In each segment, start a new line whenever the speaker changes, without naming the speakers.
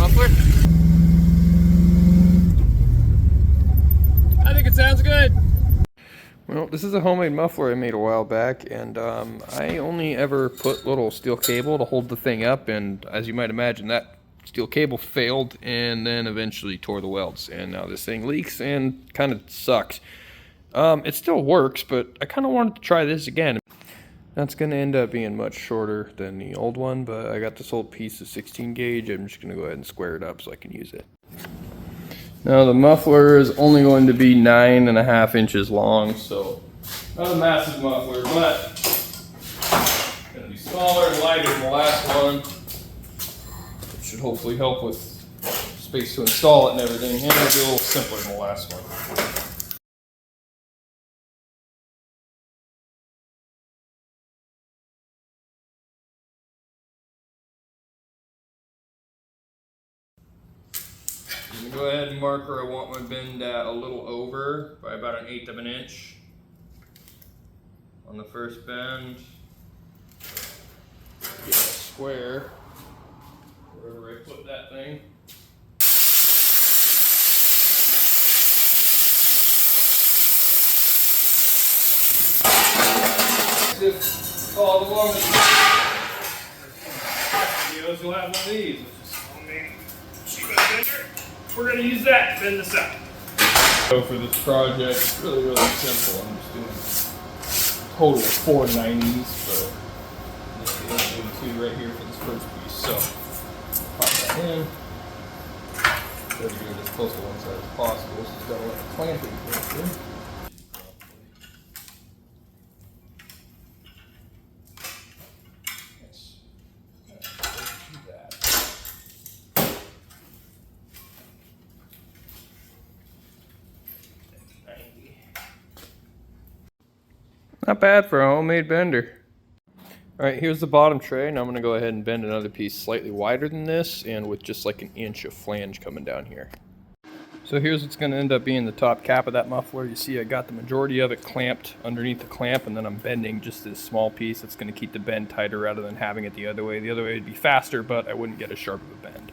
muffler? I think it sounds good. Well, this is a homemade muffler I made a while back, and I only ever put little steel cable to hold the thing up, and as you might imagine, that steel cable failed and then eventually tore the welds, and now this thing leaks and kind of sucks. It still works, but I kind of wanted to try this again. That's going to end up being much shorter than the old one, but I got this old piece of 16 gauge. I'm just going to go ahead and square it up so I can use it. Now the muffler is only going to be 9.5 inches long, so not a massive muffler, but it's going to be smaller and lighter than the last one. It should hopefully help with space to install it and everything, and it'll be a little simpler than the last one. I'm going to go ahead and mark where I want my bend at a little over by about 1/8 of an inch on the first bend. Get a square wherever I put that thing. If follow along with videos, you'll have one of these. We're going to use that to bend this up. So for this project, it's really simple. I'm just doing a total of 4 90s, but I'm doing 2 right here for this first piece. So pop that in. Try to get it as close to one side as possible. So it's got to let the clamping go through. Not bad for a homemade bender. Alright, here's the bottom tray. Now I'm going to go ahead and bend another piece slightly wider than this and with just like 1 inch of flange coming down here. So here's what's going to end up being the top cap of that muffler. You see I got the majority of it clamped underneath the clamp, and then I'm bending just this small piece that's going to keep the bend tighter rather than having it the other way. The other way would be faster, but I wouldn't get as sharp of a bend.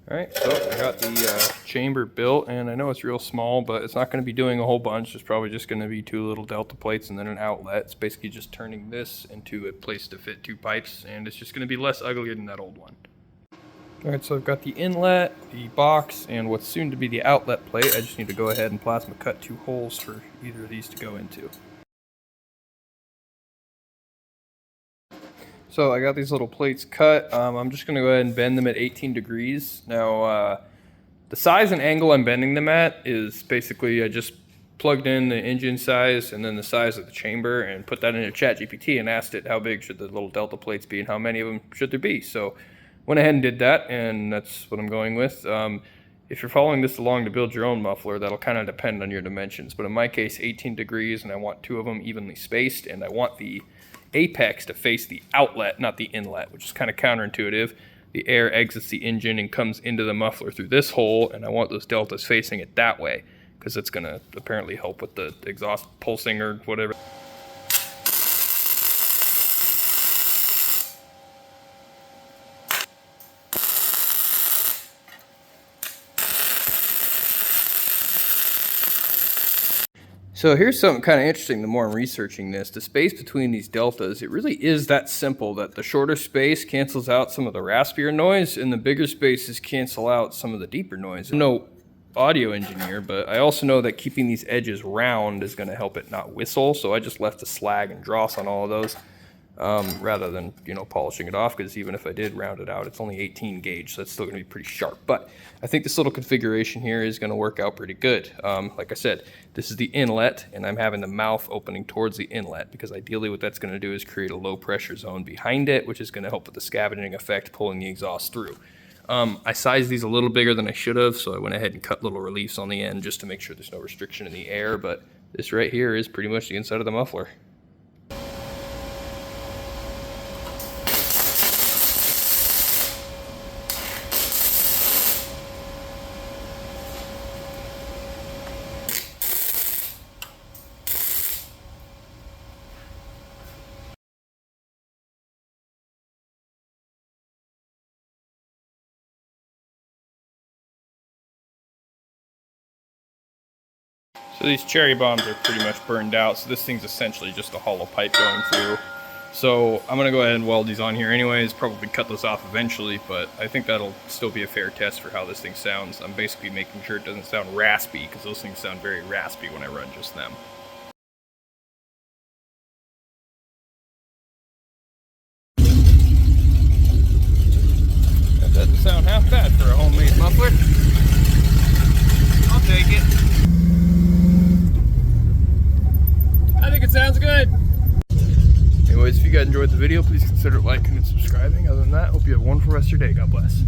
Alright, so I got the chamber built, and I know it's real small, but it's not going to be doing a whole bunch. There's probably just going to be 2 little delta plates and then an outlet. It's basically just turning this into a place to fit 2 pipes, and it's just going to be less uglier than that old one. Alright, so I've got the inlet, the box, and what's soon to be the outlet plate. I just need to go ahead and plasma cut 2 holes for either of these to go into. So I got these little plates cut. I'm just going to go ahead and bend them at 18 degrees. Now, the size and angle I'm bending them at is basically I just plugged in the engine size and then the size of the chamber and put that into ChatGPT and asked it how big should the little delta plates be and how many of them should there be. So went ahead and did that, and that's what I'm going with. If you're following this along to build your own muffler, that'll kind of depend on your dimensions. But in my case, 18 degrees, and I want 2 of them evenly spaced, and I want the apex to face the outlet, not the inlet, which is kind of counterintuitive. The air exits the engine and comes into the muffler through this hole, and I want those deltas facing it that way because it's going to apparently help with the exhaust pulsing or whatever. So here's something kind of interesting the more I'm researching this. The space between these deltas, it really is that simple that the shorter space cancels out some of the raspier noise and the bigger spaces cancel out some of the deeper noise. I'm no audio engineer, but I also know that keeping these edges round is going to help it not whistle, so I just left the slag and dross on all of those rather than, polishing it off, because even if I did round it out, it's only 18 gauge, so that's still going to be pretty sharp. But I think this little configuration here is going to work out pretty good. Like I said, this is the inlet, and I'm having the mouth opening towards the inlet, because ideally what that's going to do is create a low pressure zone behind it, which is going to help with the scavenging effect, pulling the exhaust through. I sized these a little bigger than I should have, so I went ahead and cut little reliefs on the end just to make sure there's no restriction in the air, but this right here is pretty much the inside of the muffler. So these cherry bombs are pretty much burned out, so this thing's essentially just a hollow pipe going through. So I'm going to go ahead and weld these on here anyways, probably cut those off eventually, but I think that'll still be a fair test for how this thing sounds. I'm basically making sure it doesn't sound raspy, because those things sound very raspy when I run just them. That doesn't sound half bad for a homemade muffler. I'll take it. I think it sounds good. Anyways, if you guys enjoyed the video, please consider liking and subscribing. Other than that, hope you have a wonderful rest of your day. God bless.